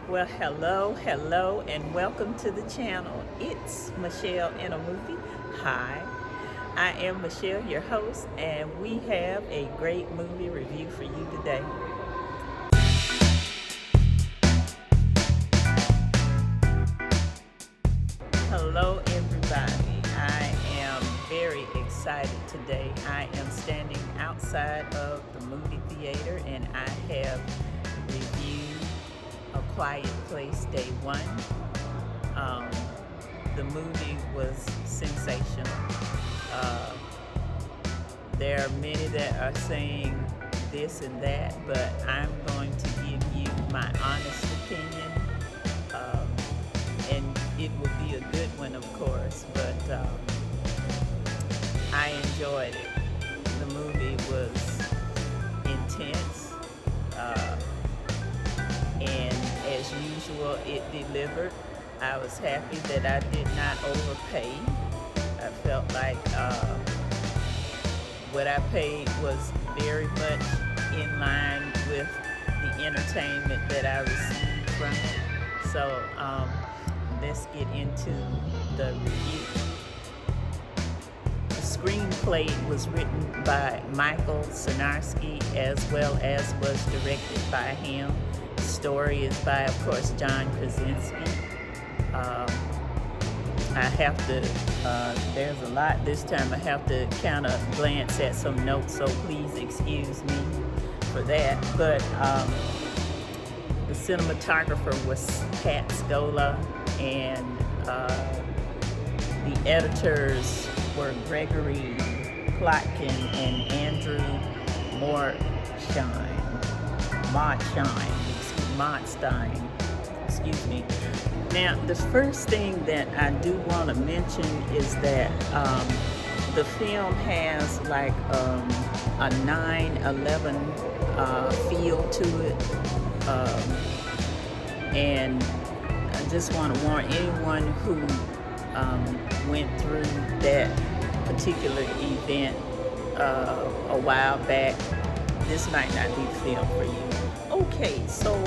Well, hello, and welcome to the channel. It's Michelle in a Movie. Hi, I am Michelle, your host, and we have a great movie review for you today. Hello, everybody. I am very excited today. I am standing outside of the movie theater, and I have reviewed A Quiet Place Day One. The movie was sensational. There are many that are saying this and that, but I'm going to give you my honest opinion, and it will be a good one, of course, but I enjoyed it. The movie was intense, and as usual, it delivered. I was happy that I did not overpay. I felt like what I paid was very much in line with the entertainment that I received from it. So let's get into the review. The screenplay was written by Michael Sarnoski as well as was directed by him. The story is by, of course, John Krasinski. I have to, there's a lot this time. I have to kind of glance at some notes, so please excuse me for that. But the cinematographer was Scola, and the editors were Gregory, Plotkin, and Andrew Mondshein. Excuse me. Now, the first thing that I do want to mention is that the film has like a 9/11 feel to it, and I just want to warn anyone who went through that particular event a while back, this might not be the film for you. Okay, so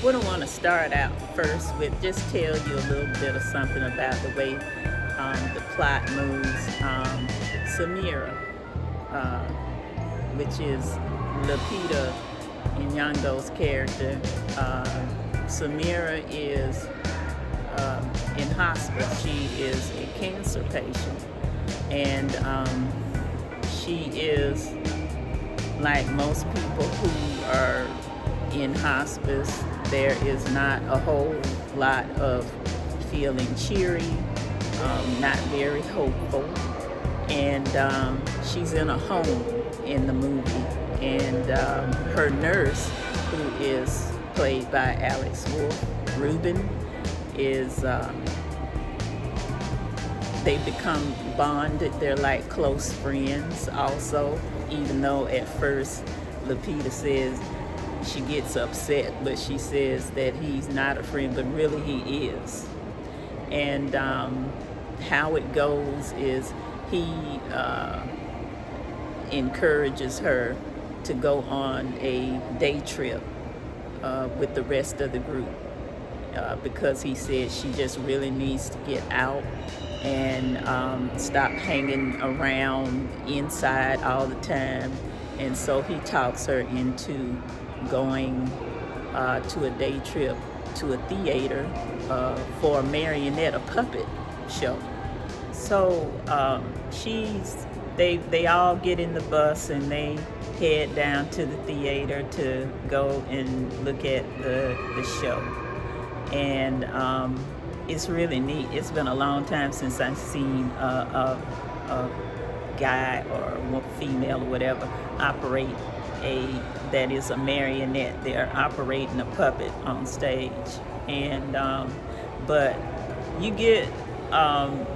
what I want to start out first with, just tell you a little bit of something about the way the plot moves. Samira, which is Lupita Nyong'o's character, Samira is in hospice. She is a cancer patient, and she is like most people who are in hospice. There is not a whole lot of feeling cheery, not very hopeful, and she's in a home in the movie, and her nurse, who is played by Wolfe, Ruben, is they become bonded. They're like close friends also, even though at first Lupita says she gets upset, but she says that he's not a friend, but really he is. And how it goes is he encourages her to go on a day trip with the rest of the group, because he said she just really needs to get out and stop hanging around inside all the time. And so he talks her into going to a day trip to a theater for a marionette, a puppet show. So they all get in the bus and they head down to the theater to go and look at the show. And it's really neat. It's been a long time since I've seen a guy or female or whatever operate that is a marionette. They're operating a puppet on stage, and but you get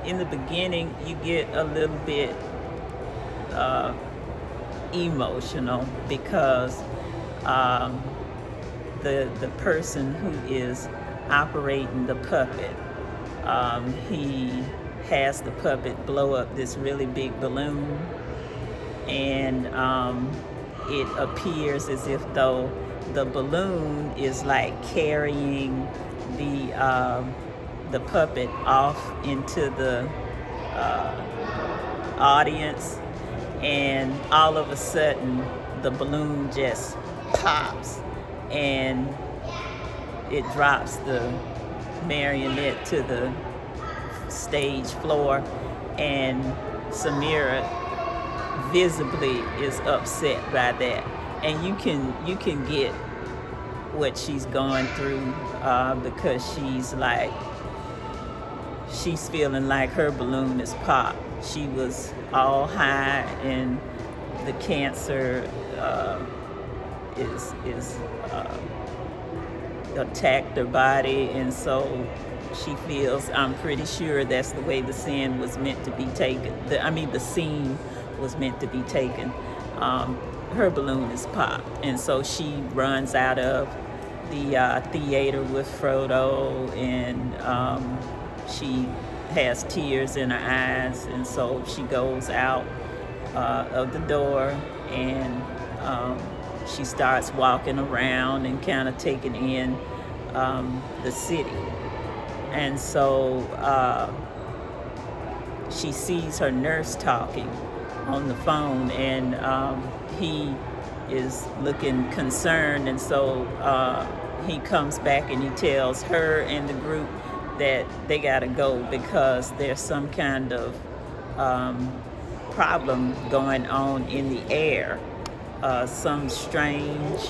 in the beginning you get a little bit emotional because the person who is operating the puppet, he has the puppet blow up this really big balloon, and it appears as if though the balloon is like carrying the puppet off into the audience, and all of a sudden the balloon just pops and it drops the marionette to the stage floor, and Samira visibly is upset by that, and you can get what she's going through, because she's feeling like her balloon is popped. She was all high, and the cancer is attacked her body, and so she feels, I'm pretty sure that's the way the scene was meant to be taken. The scene was meant to be taken. Her balloon is popped, and so she runs out of the theater with Frodo, and she has tears in her eyes, and so she goes out of the door, and she starts walking around and kind of taking in the city. And so she sees her nurse talking on the phone, and he is looking concerned, and so he comes back and he tells her and the group that they gotta go because there's some kind of problem going on in the air. Some strange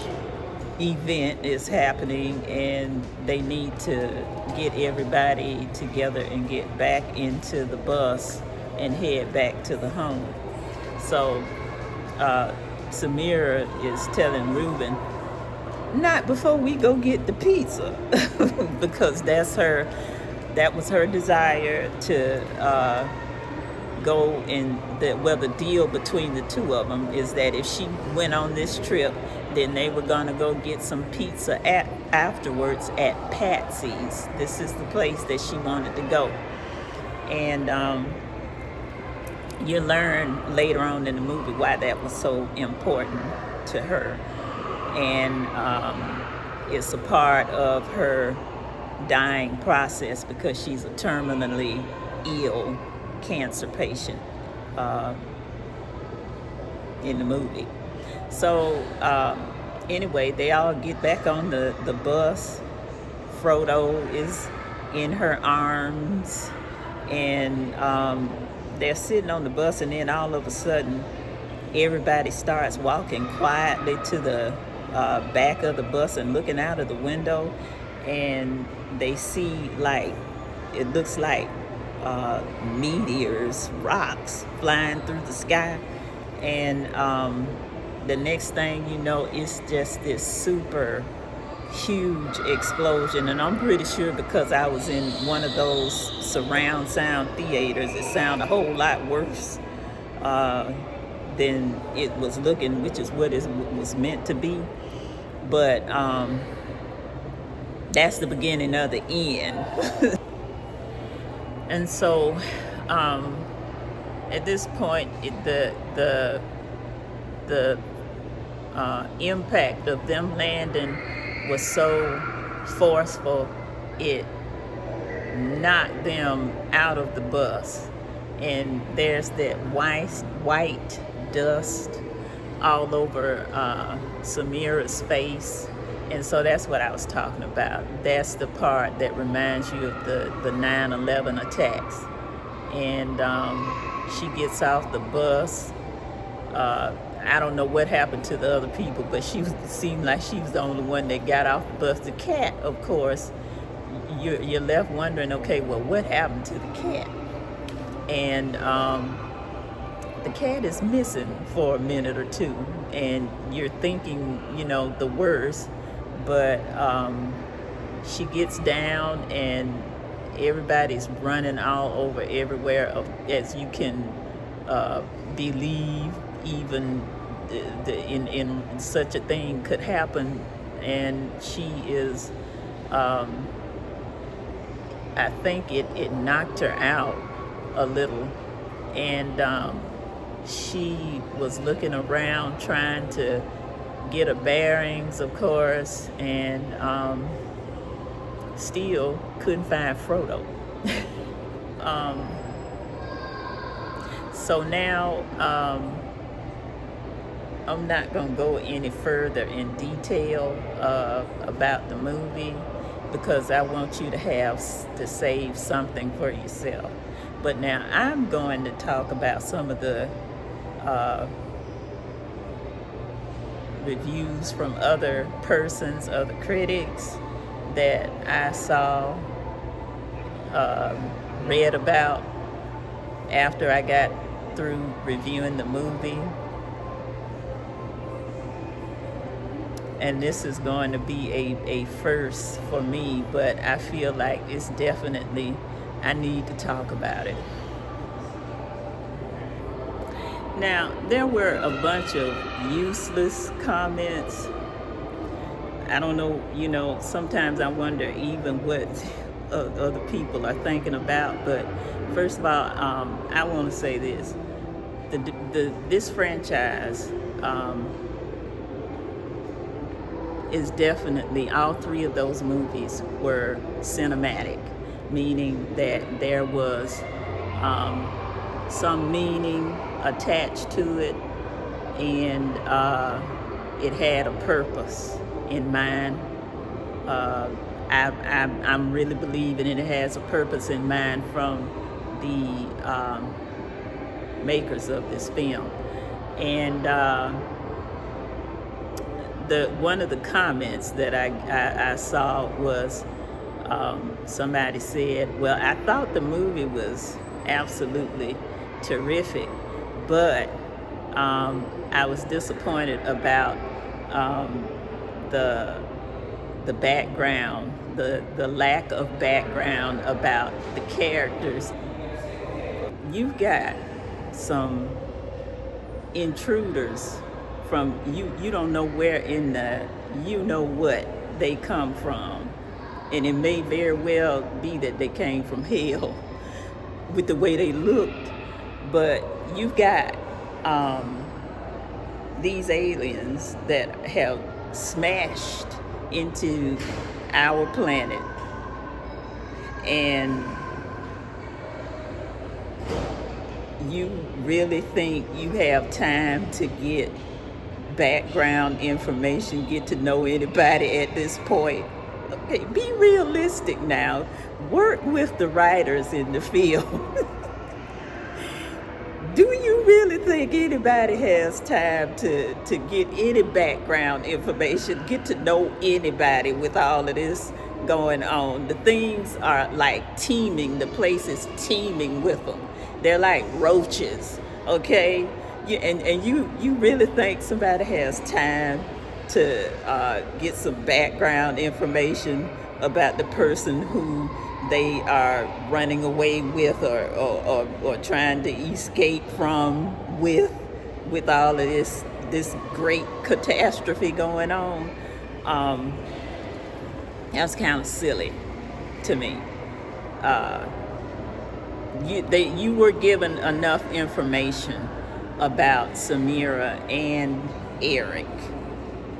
event is happening, and they need to get everybody together and get back into the bus and head back to the home. So Samira is telling Reuben, not before we go get the pizza, because that was her desire to go in. The deal between the two of them is that if she went on this trip, then they were gonna go get some pizza afterwards at Patsy's. This is the place that she wanted to go. And you learn later on in the movie why that was so important to her. And it's a part of her dying process because she's a terminally ill cancer patient in the movie. So anyway, they all get back on the bus. Frodo is in her arms, and they're sitting on the bus, and then all of a sudden everybody starts walking quietly to the back of the bus and looking out of the window, and they see, like, it looks like meteors, rocks flying through the sky, and the next thing you know, it's just this super huge explosion. And I'm pretty sure because I was in one of those surround sound theaters, it sounded a whole lot worse than it was looking, which is what it was meant to be. But that's the beginning of the end. And so at this point, the impact of them landing was so forceful, it knocked them out of the bus, and there's that white dust all over Samira's face. And so that's what I was talking about. That's the part that reminds you of the 9/11 attacks. And she gets off the bus. I don't know what happened to the other people, but seemed like she was the only one that got off the bus. The cat, of course, you're left wondering, okay, well, what happened to the cat? And the cat is missing for a minute or two, and you're thinking, the worst, but she gets down, and everybody's running all over everywhere, as you can believe even in such a thing could happen. And she is, I think it knocked her out a little, and she was looking around trying to get her bearings, of course, and still couldn't find Frodo. So now I'm not going to go any further in detail about the movie, because I want you to save something for yourself. But now I'm going to talk about some of the reviews from other persons, other critics that I saw, read about after I got through reviewing the movie. And this is going to be a first for me, but I feel like it's definitely, I need to talk about it. Now, there were a bunch of useless comments. I don't know, sometimes I wonder even what other people are thinking about. But first of all, I want to say this. This franchise is definitely, all three of those movies were cinematic, meaning that there was some meaning attached to it, and it had a purpose in mind. I'm really believing it has a purpose in mind from the makers of this film. And one of the comments that I saw was somebody said, well, I thought the movie was absolutely terrific, but I was disappointed about the background, the lack of background about the characters. You've got some intruders from, you don't know where in the, what they come from. And it may very well be that they came from hell with the way they looked. But you've got these aliens that have smashed into our planet, and you really think you have time to get background information, get to know anybody at this point? Okay, be realistic now. Work with the writers in the film. Do you really think anybody has time to get any background information, get to know anybody with all of this going on? The things are like teeming, the place is teeming with them. They're like roaches, okay? And you really think somebody has time to get some background information about the person who they are running away with or trying to escape from with all of this great catastrophe going on? That's kind of silly to me. You were given enough information about Samira and Eric,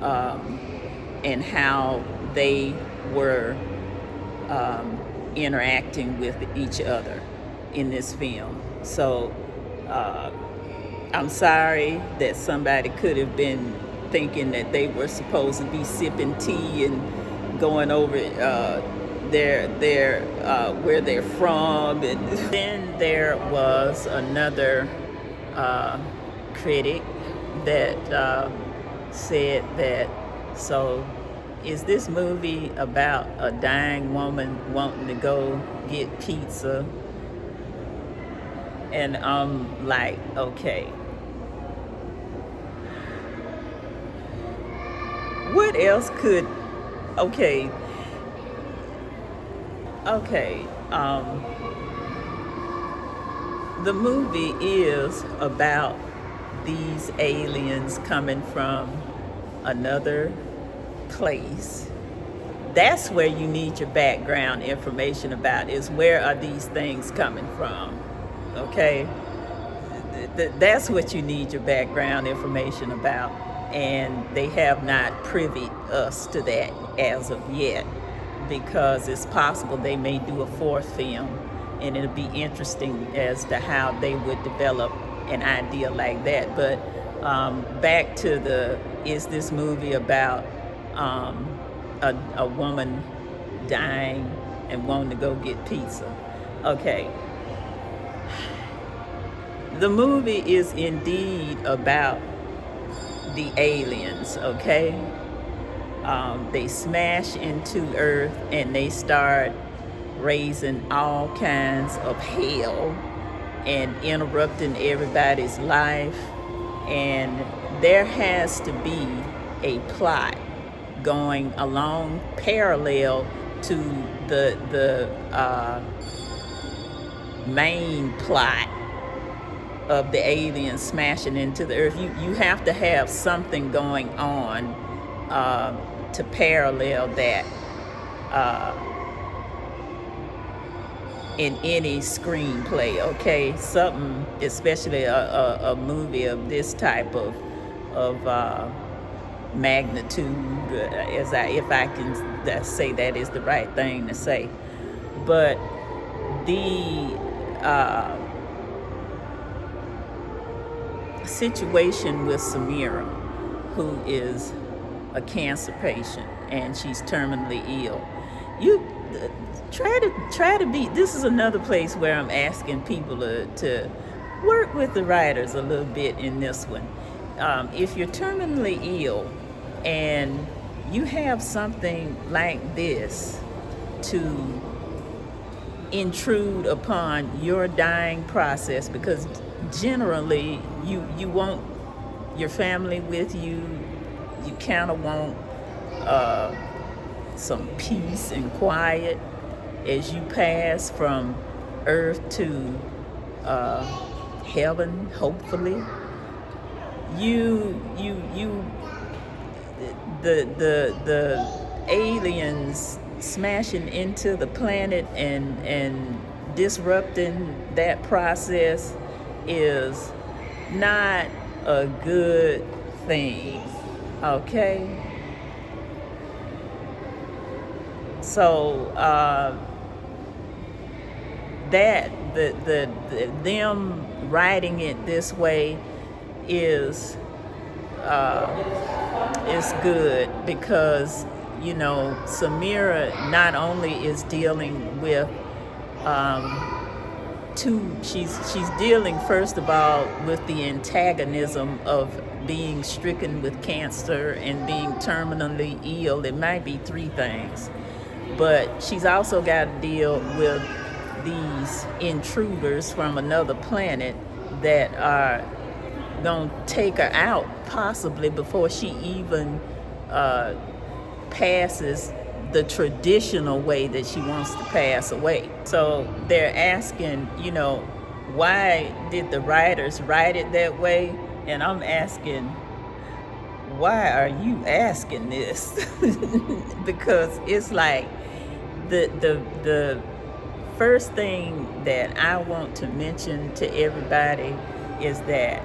and how they were interacting with each other in this film. So I'm sorry that somebody could have been thinking that they were supposed to be sipping tea and going over their where they're from. And then there was another critic that said that, so is this movie about a dying woman wanting to go get pizza? And I'm like, okay. What else could, okay. The movie is about these aliens coming from another place. That's where you need your background information about, is where are these things coming from, okay? That's what you need your background information about. and they have not privied us to that as of yet, because it's possible they may do a fourth film, and it'll be interesting as to how they would develop an idea like that. But back to is this movie about a woman dying and wanting to go get pizza? Okay. The movie is indeed about the aliens, okay? They smash into Earth and they start raising all kinds of hell and interrupting everybody's life. And there has to be a plot going along parallel to the main plot of the aliens smashing into the Earth. You have to have something going on to parallel that in any screenplay, okay? Something, especially a movie of this type of magnitude, if I can say that is the right thing to say. But the situation with Samira, who is a cancer patient and she's terminally ill, you try to be, this is another place where I'm asking people to work with the writers a little bit in this one. If you're terminally ill and you have something like this to intrude upon your dying process, because generally you want your family with you, you kind of want some peace and quiet as you pass from earth to heaven, hopefully. The aliens smashing into the planet and disrupting that process is not a good thing, okay? So them writing it this way is good, because Samira not only is dealing with she's dealing first of all with the antagonism of being stricken with cancer and being terminally ill. It might be three things, but she's also got to deal with these intruders from another planet that are gonna take her out possibly before she even passes the traditional way that she wants to pass away. So they're asking, why did the writers write it that way? And I'm asking, why are you asking this? Because it's like the first thing that I want to mention to everybody is that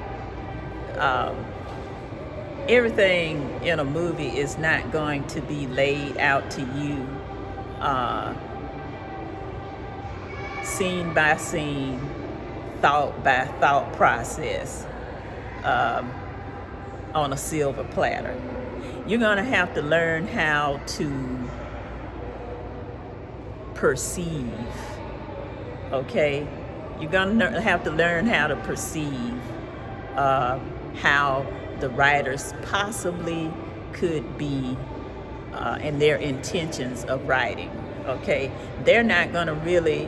everything in a movie is not going to be laid out to you scene by scene, thought by thought process on a silver platter. You're going to have to learn how to perceive, okay? You're going to have to learn how to perceive how the writers possibly could be and their intentions of writing, okay? They're not going to really,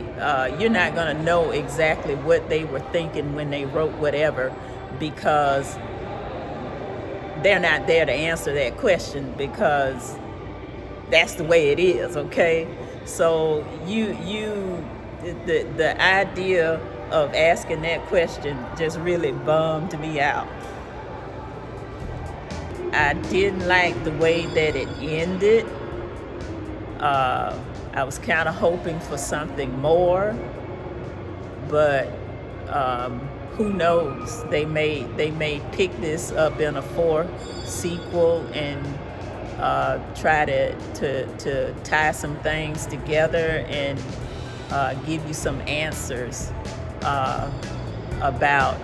you're not going to know exactly what they were thinking when they wrote whatever, because they're not there to answer that question, because that's the way it is, okay? So the idea of asking that question just really bummed me out. I didn't like the way that it ended. I was kind of hoping for something more, but who knows? They may pick this up in a 4th sequel and try to tie some things together and give you some answers about,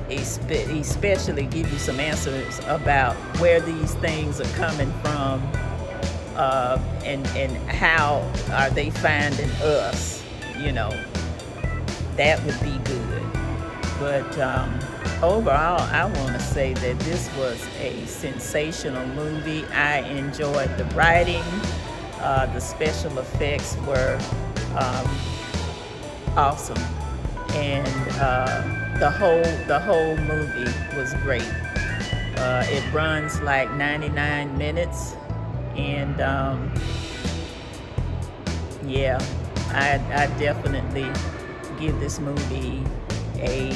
especially give you some answers about where these things are coming from, and how are they finding us, that would be good. But overall, I want to say that this was a sensational movie. I enjoyed the writing. The special effects were awesome, and the whole movie was great. It runs like 99 minutes, and yeah, I definitely give this movie a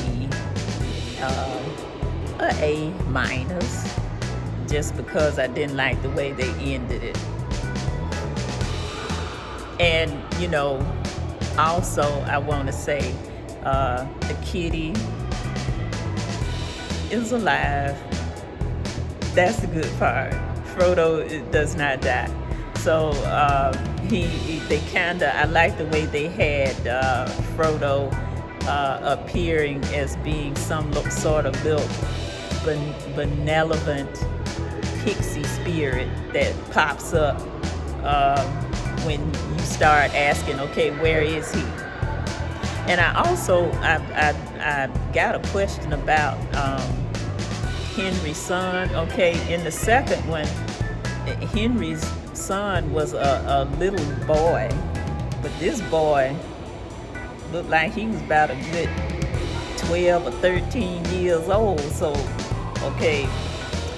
minus, just because I didn't like the way they ended it. And also I want to say the kitty is alive. That's the good part. Frodo does not die. So I like the way they had Frodo appearing as being some sort of little benevolent pixie spirit that pops up when you start asking, okay, where is he? And I got a question about Henry's son. Okay, in the second one, Henry's son was a little boy, but this boy looked like he was about a good 12 or 13 years old. So, okay,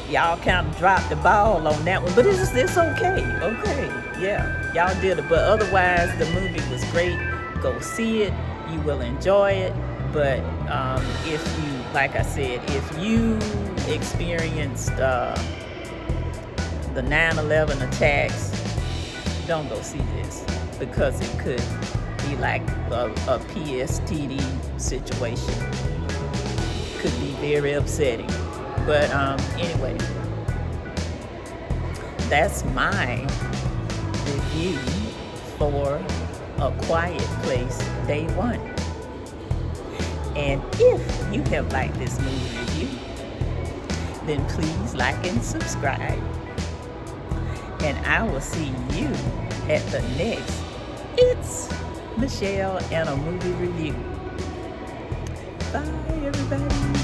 y'all kind of dropped the ball on that one, but it's okay. Okay, yeah, y'all did it. But otherwise, the movie was great. Go see it. You will enjoy it. But if you, like I said, if you experienced the 9/11 attacks, don't go see this, because it could be like a PSTD situation. Could be very upsetting. But anyway, that's my review for A Quiet Place Day 1. And if you have liked this movie review, then please like and subscribe. And I will see you at the next It's Michelle and a Movie Review. Bye, everybody.